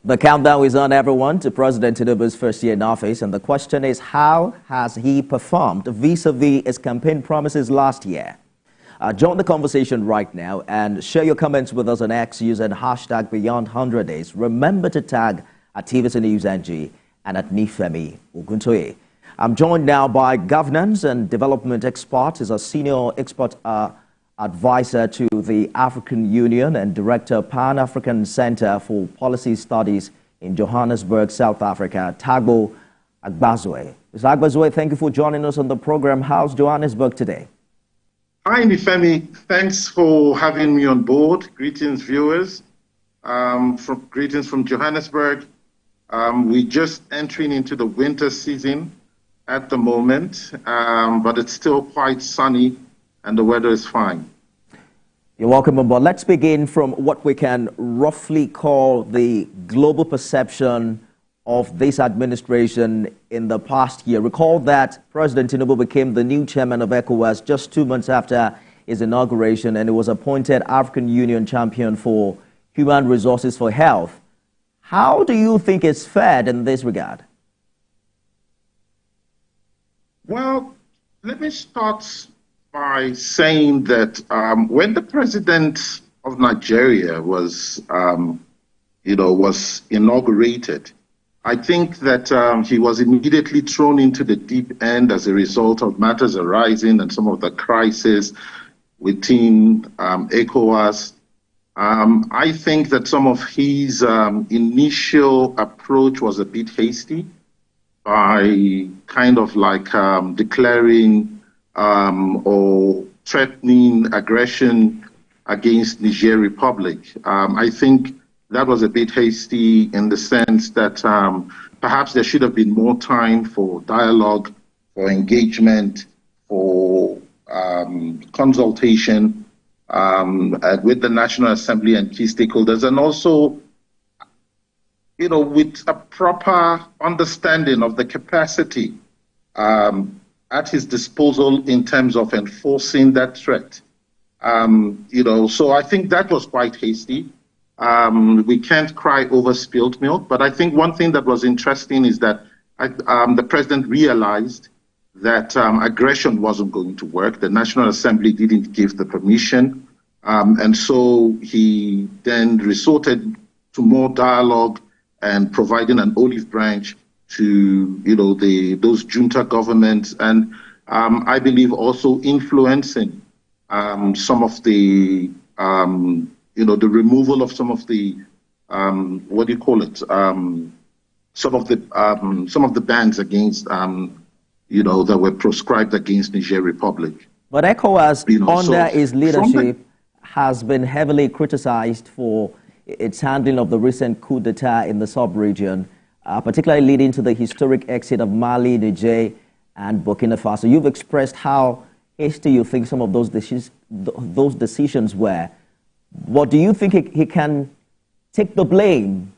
The countdown is on, everyone, to President Tinubu's first year in office, and the question is, how has he performed vis-a-vis his campaign promises last year? Join the conversation right now and share your comments with us on X using hashtag Beyond 100 Days. Remember to tag at TVC News NG and at Nifemi Oguntoye. I'm joined now by governance and development expert. He's a senior expert advisor to the African Union and director Pan-African Center for Policy Studies in Johannesburg, South Africa, Tagbo Agbazue. Mr. Agbazue, thank you for joining us on the program. How's Johannesburg today? Hi, Nifemi. Thanks for having me on board. Greetings, viewers. Greetings from Johannesburg. We're just entering into the winter season at the moment, but it's still quite sunny and the weather is fine. You're welcome on board. Let's begin from what we can roughly call the global perception of this administration in the past year. Recall that President Tinubu became the new chairman of ECOWAS just 2 months after his inauguration, and he was appointed African Union champion for human resources for health. How do you think it's fared in this regard? Well, let me start by saying that when the president of Nigeria was inaugurated, I think that he was immediately thrown into the deep end as a result of matters arising and some of the crises within ECOWAS. I think that some of his initial approach was a bit hasty by kind of like declaring or threatening aggression against Niger Republic. I think that was a bit hasty in the sense that perhaps there should have been more time for dialogue, for engagement, for consultation with the National Assembly and key stakeholders, and also, with a proper understanding of the capacity at his disposal in terms of enforcing that threat. So I think that was quite hasty. We can't cry over spilled milk, but I think one thing that was interesting is that the president realized that aggression wasn't going to work. The National Assembly didn't give the permission, and so he then resorted to more dialogue and providing an olive branch to those junta governments, and I believe also influencing some of the the removal of some of the some of the bans against that were prescribed against Niger Republic. But ECOWAS under his leadership has been heavily criticized for its handling of the recent coup d'etat in the sub-region, particularly leading to the historic exit of Mali, Niger, and Burkina Faso. You've expressed how hasty you think some of those decisions were. What do you think he can take the blame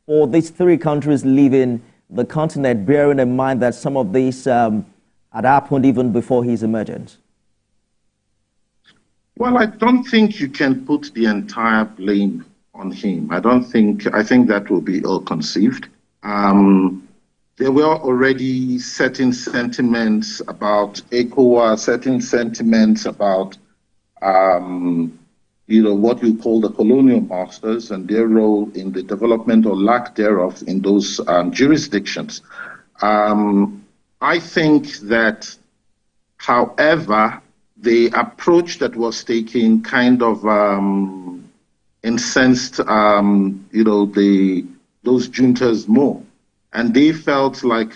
for these three countries leaving the continent, bearing in mind that some of these had happened even before his emergence? Well, I don't think you can put the entire blame on him. I think that will be ill-conceived. There were already certain sentiments about ECOWAS, certain sentiments about what you call the colonial masters and their role in the development or lack thereof in those jurisdictions. I think that, however, the approach that was taken kind of incensed, those juntas more, and they felt like,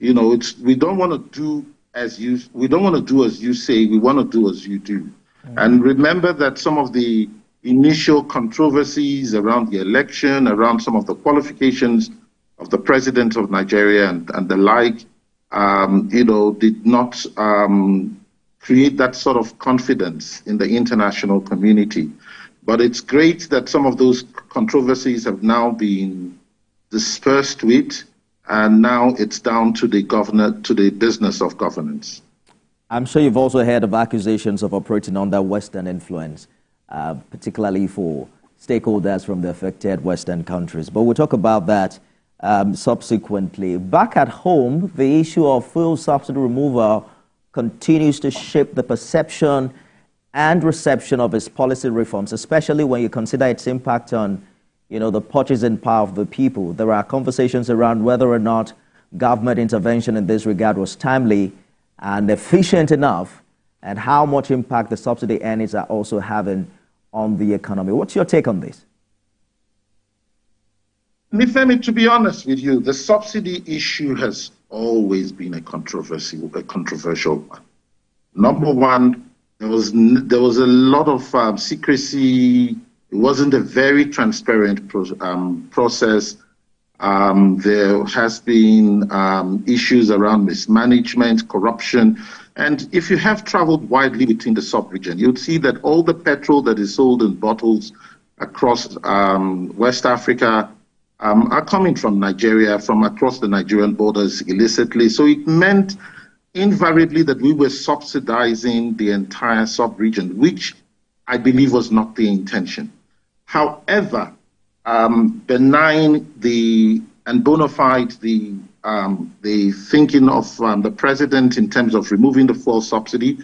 we don't want to do as you say, we want to do as you do. And remember that some of the initial controversies around the election, around some of the qualifications of the president of Nigeria and the like, did not create that sort of confidence in the international community. But it's great that some of those controversies have now been dispersed with, and now it's down to the business of governance. I'm sure you've also heard of accusations of operating under Western influence, particularly for stakeholders from the affected Western countries. But we'll talk about that subsequently. Back at home, the issue of fuel subsidy removal continues to shape the perception and reception of its policy reforms, especially when you consider its impact on, the purchasing power of the people. There are conversations around whether or not government intervention in this regard was timely and efficient enough, and how much impact the subsidy earnings are also having on the economy. What's your take on this? Nifemi, to be honest with you, the subsidy issue has always been a controversial one. Number one, there was a lot of secrecy. It wasn't a very transparent process. There has been issues around mismanagement, corruption. And if you have traveled widely within the sub-region, you'll see that all the petrol that is sold in bottles across West Africa are coming from Nigeria, from across the Nigerian borders illicitly. So it meant invariably that we were subsidizing the entire sub-region, which I believe was not the intention. However, benign and bona fide the thinking of the president in terms of removing the fuel subsidy,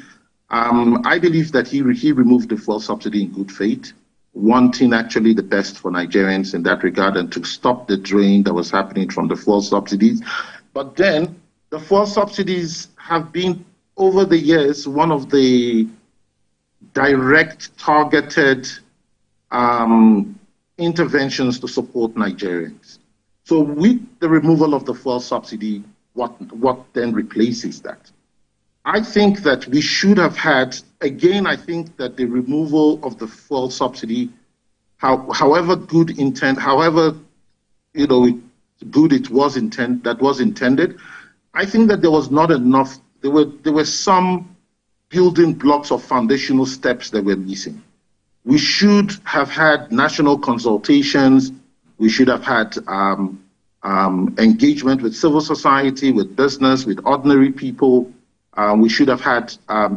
I believe that he removed the fuel subsidy in good faith, wanting actually the best for Nigerians in that regard and to stop the drain that was happening from the fuel subsidies. But then the fuel subsidies have been, over the years, one of the direct targeted interventions to support Nigerians. So with the removal of the fuel subsidy, what then replaces that? I think that we should have had, again, I think that the removal of the fuel subsidy, however good intent, however good it was intended, I think that there was not enough, there were some building blocks or foundational steps that were missing. We should have had national consultations. We should have had engagement with civil society, with business, with ordinary people. We should have had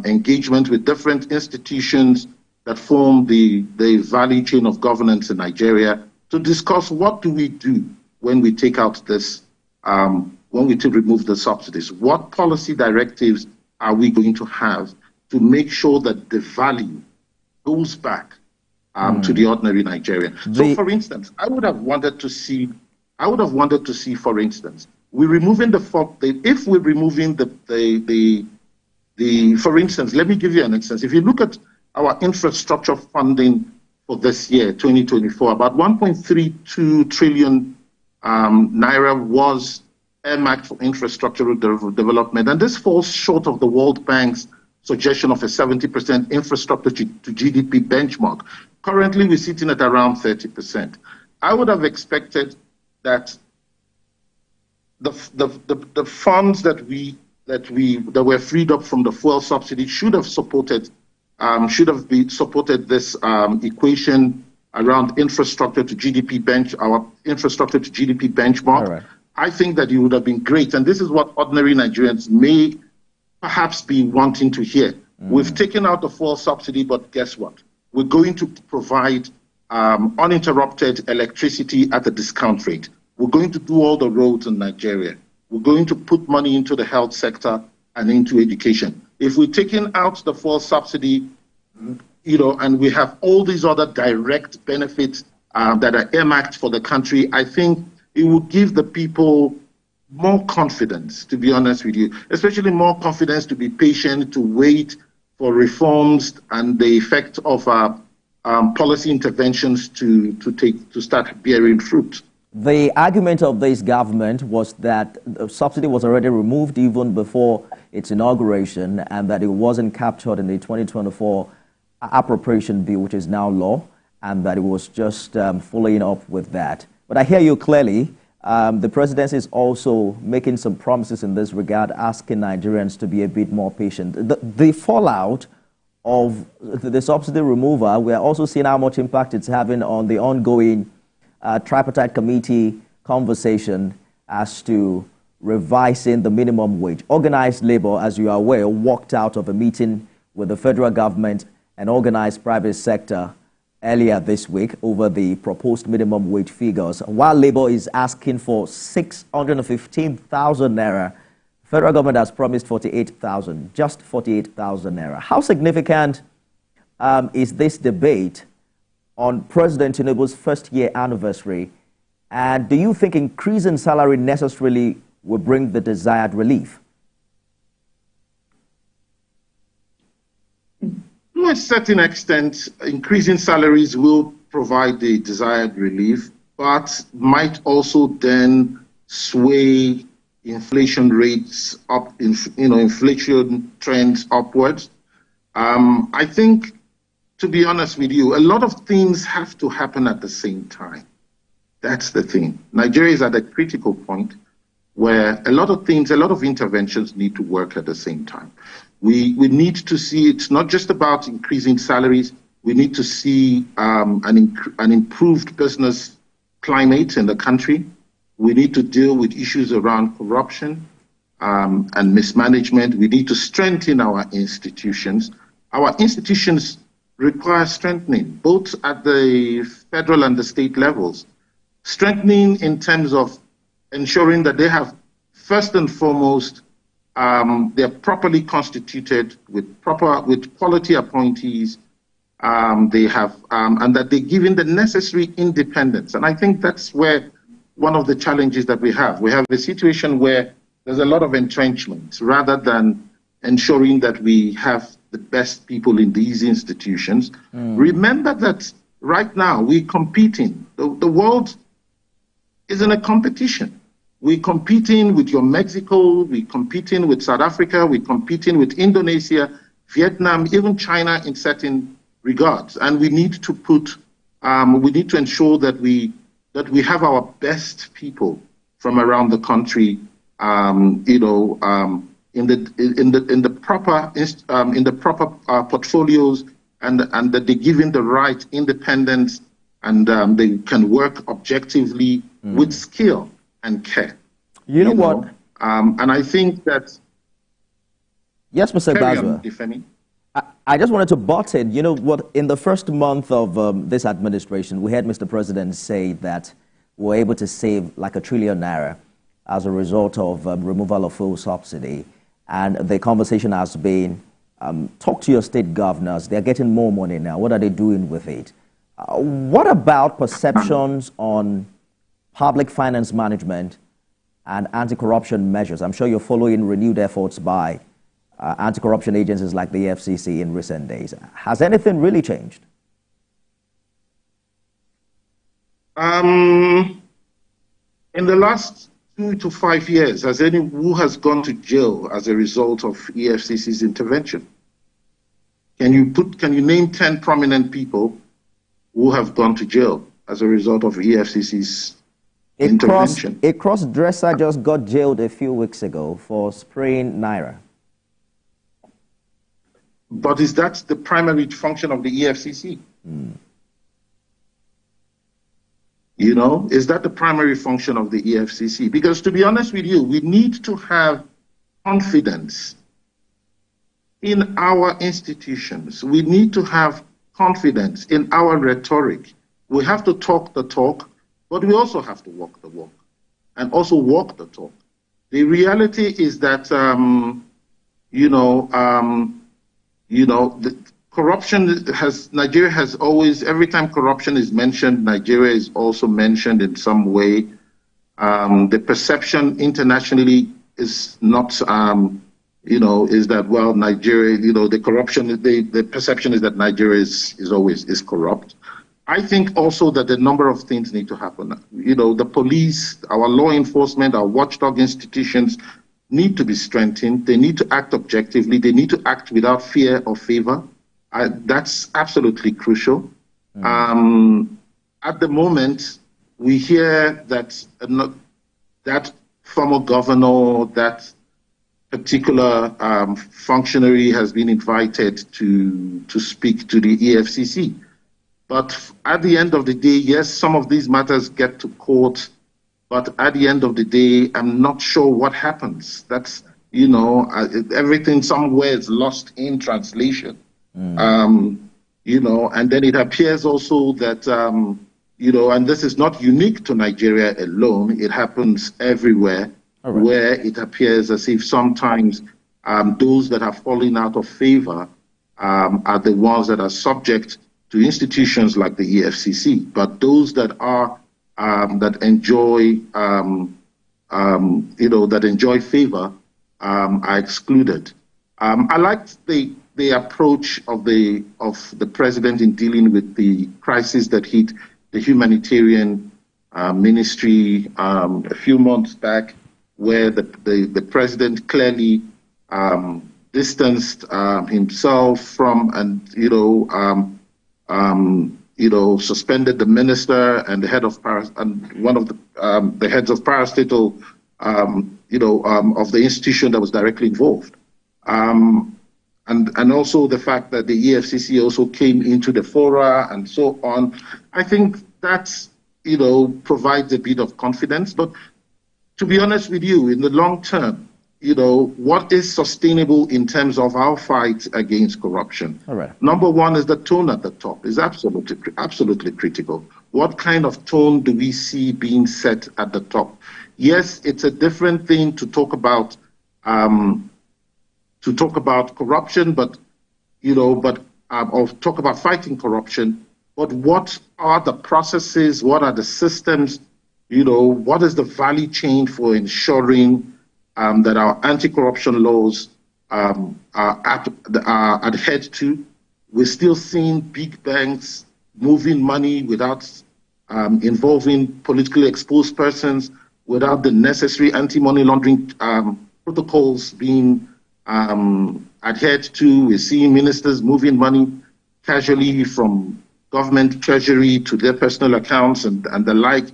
engagement with different institutions that form the value chain of governance in Nigeria to discuss what do we do when we take out this, when we remove the subsidies. What policy directives are we going to have to make sure that the value goes back to the ordinary Nigerian? So, for instance, I would have wanted to see, for instance, for instance, let me give you an instance. If you look at our infrastructure funding for this year, 2024, about 1.32 trillion naira was earmarked for infrastructural development, and this falls short of the World Bank's suggestion of a 70% infrastructure to GDP benchmark. Currently, we're sitting at around 30%. I would have expected that the funds that were freed up from the fuel subsidy should have supported this equation around infrastructure to GDP benchmark. Right. I think that it would have been great, and this is what ordinary Nigerians may perhaps be wanting to hear. We've taken out the fuel subsidy, but guess what? We're going to provide uninterrupted electricity at a discount rate. We're going to do all the roads in Nigeria. We're going to put money into the health sector and into education. If we're taking out the fuel subsidy, and we have all these other direct benefits that are earmarked for the country, I think it will give the people more confidence, to be honest with you, especially more confidence to be patient, to wait for reforms and the effect of policy interventions to start bearing fruit. The argument of this government was that the subsidy was already removed even before its inauguration, and that it wasn't captured in the 2024 appropriation bill, which is now law, and that it was just following up with that. But I hear you clearly. The presidency is also making some promises in this regard, asking Nigerians to be a bit more patient. The fallout of the subsidy removal, we are also seeing how much impact it's having on the ongoing tripartite committee conversation as to revising the minimum wage. Organized labor, as you are aware, walked out of a meeting with the federal government and organized private sector earlier this week over the proposed minimum wage figures. While Labour is asking for 615,000 naira, federal government has promised 48,000, just 48,000 naira. How significant is this debate on President Tinubu's first-year anniversary? And do you think increasing salary necessarily will bring the desired relief? To a certain extent, increasing salaries will provide the desired relief, but might also then sway inflation rates up, inflation trends upwards. I think, to be honest with you, a lot of things have to happen at the same time. That's the thing. Nigeria is at a critical point where a lot of interventions need to work at the same time. We need to see it's not just about increasing salaries. We need to see an improved business climate in the country. We need to deal with issues around corruption and mismanagement. We need to strengthen our institutions. Our institutions require strengthening, both at the federal and the state levels. Strengthening in terms of ensuring that they have, first and foremost, they're properly constituted with quality appointees. They have, and that they're given the necessary independence. And I think that's where one of the challenges that we have. We have a situation where there's a lot of entrenchment rather than ensuring that we have the best people in these institutions. Remember that right now we're competing. The world is in a competition. We're competing with your Mexico, we're competing with South Africa, we're competing with Indonesia, Vietnam, even China in certain regards. And we need to ensure that we have our best people from around the country, in the proper portfolios, and that they're given the right independence, and they can work objectively with skill and care. You know what? And I think that... Yes, Mr. Agbazue. I just wanted to butt in. You know what? In the first month of this administration, we had Mr. President say that we're able to save like ₦1 trillion as a result of removal of fuel subsidy. And the conversation has been, talk to your state governors. They're getting more money now. What are they doing with it? What about perceptions on public finance management and anti-corruption measures? I'm sure you're following renewed efforts by anti-corruption agencies like the FCC in recent days. Has anything really changed? In the last 2 to 5 years, who has gone to jail as a result of EFCC's intervention? Can you name 10 prominent people who have gone to jail as a result of EFCC's intervention? A cross-dresser just got jailed a few weeks ago for spraying Naira. But is that the primary function of the EFCC? You know, is that the primary function of the EFCC? Because to be honest with you, we need to have confidence in our institutions. We need to have confidence in our rhetoric. We have to talk the talk, but we also have to walk the walk and also walk the talk. The reality is that, Nigeria has always, every time corruption is mentioned, Nigeria is also mentioned in some way. The perception internationally is not, is that, well, Nigeria, the perception is that Nigeria is always corrupt. I think also that a number of things need to happen. The police, our law enforcement, our watchdog institutions need to be strengthened. They need to act objectively. They need to act without fear or favor. That's absolutely crucial. At the moment, we hear that that former governor, that particular functionary has been invited to speak to the EFCC. But at the end of the day, yes, some of these matters get to court. But at the end of the day, I'm not sure what happens. That's, everything somewhere is lost in translation. and then it appears also that, and this is not unique to Nigeria alone, it happens everywhere, where it appears as if sometimes those that are falling out of favor are the ones that are subject to institutions like the EFCC, but those that are that enjoy favor are excluded. I liked the approach of the president in dealing with the crisis that hit the humanitarian ministry a few months back, where the president clearly distanced himself from and suspended the minister and the head of one of the heads of parastatal of the institution that was directly involved. And also the fact that the EFCC also came into the fora and so on. I think that's, provides a bit of confidence. But to be honest with you, in the long term, what is sustainable in terms of our fight against corruption? All right. Number one is the tone at the top is absolutely critical. What kind of tone do we see being set at the top? Yes, it's a different thing to talk about corruption, but or talk about fighting corruption. But what are the processes? What are the systems? What is the value chain for ensuring that our anti-corruption laws are adhered to? We're still seeing big banks moving money without involving politically exposed persons, without the necessary anti-money laundering protocols being adhered to. We're seeing ministers moving money casually from government treasury to their personal accounts and the like.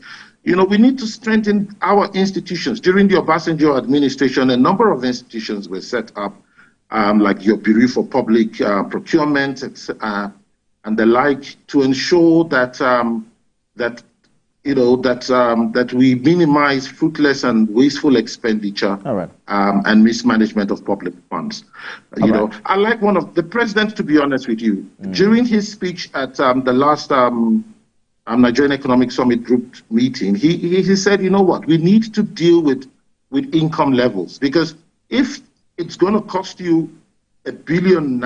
We need to strengthen our institutions. During the Obasanjo administration, a number of institutions were set up, like your Bureau for Public Procurement and the like, to ensure that that we minimize fruitless and wasteful expenditure and mismanagement of public funds. I like one of the president, to be honest with you, during his speech at the last Nigerian Economic Summit group meeting, he said, we need to deal with income levels, because if it's going to cost you ₦1 billion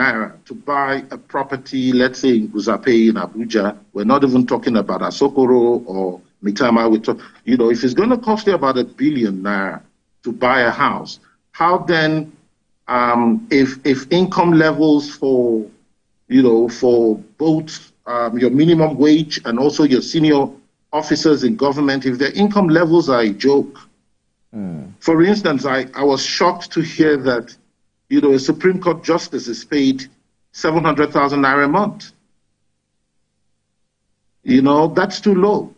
to buy a property, let's say in Guzape in Abuja, we're not even talking about Asokoro or Mitama, if it's going to cost you about ₦1 billion to buy a house, how then, if income levels for both your minimum wage and also your senior officers in government, if their income levels are a joke. For instance, I was shocked to hear that, a Supreme Court justice is paid 700,000 naira a month. That's too low.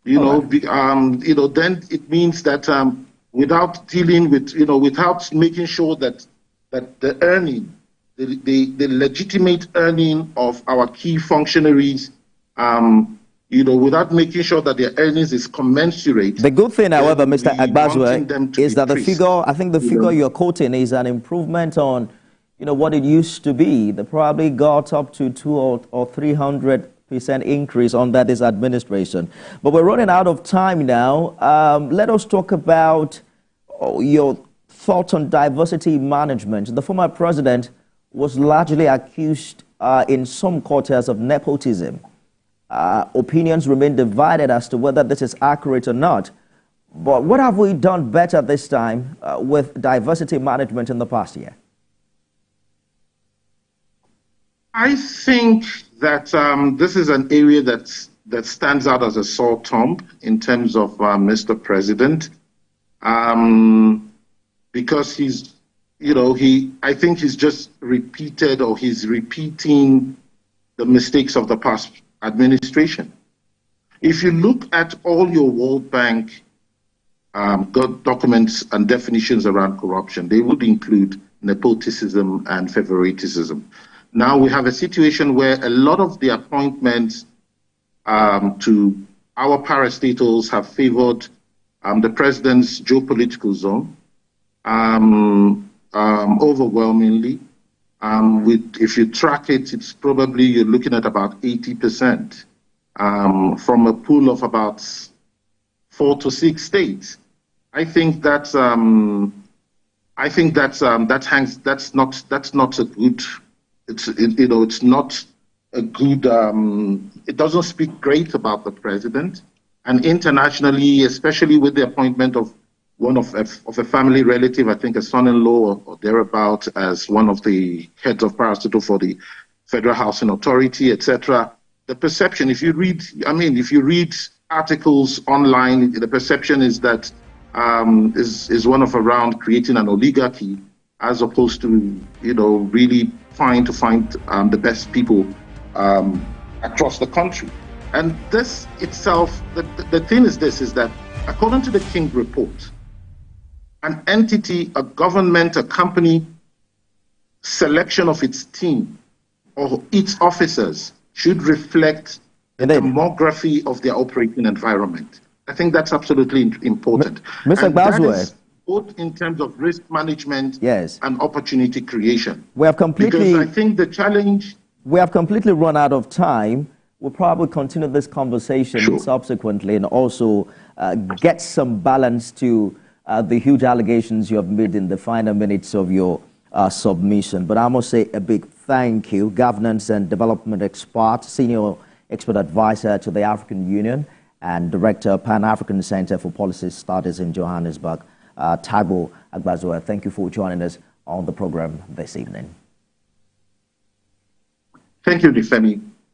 Then it means that without dealing with, without making sure that the earning, the legitimate earning of our key functionaries, without making sure that their earnings is commensurate. The good thing, however, Mr. Agbazue, is that the figure, I think the figure you're quoting is an improvement on, what it used to be. They probably got up to 200 or 300% increase under this administration. But we're running out of time now. Let us talk about your thoughts on diversity management. The former president was largely accused in some quarters of nepotism. Opinions remain divided as to whether this is accurate or not. But what have we done better this time with diversity management in the past year? I think that this is an area that stands out as a sore thumb in terms of Mr. President, because he's, I think he's just repeated, or he's repeating the mistakes of the past administration. If you look at all your World Bank documents and definitions around corruption, they would include nepotism and favoritism. Now we have a situation where a lot of the appointments to our parastatals have favored the president's geopolitical zone overwhelmingly. If you track it, it's probably you're looking at about 80% from a pool of about 4 to 6 states. I think that's not a good. It's not a good. It doesn't speak great about the president, and internationally, especially with the appointment of one of a family relative, I think a son-in-law or thereabout, as one of the heads of parastatal for the Federal Housing Authority, etc. The perception, if you read articles online, the perception is that is one of around creating an oligarchy, as opposed to really trying to find the best people across the country. And this itself, the thing is that according to the King report, an entity, a government, a company, selection of its team or its officers should reflect the demography of their operating environment. I think that's absolutely important. Mr. Agbazue, both in terms of risk management, yes, and opportunity creation. We have completely, because I think the challenge... We have completely run out of time. We'll probably continue this conversation subsequently and also get some balance to the huge allegations you have made in the final minutes of your submission. But I must say a big thank you, governance and development expert, senior expert advisor to the African Union and director of Pan-African Center for Policy Studies in Johannesburg, Tagbo Agbazue. Thank you for joining us on the program this evening. Thank you, Nifemi.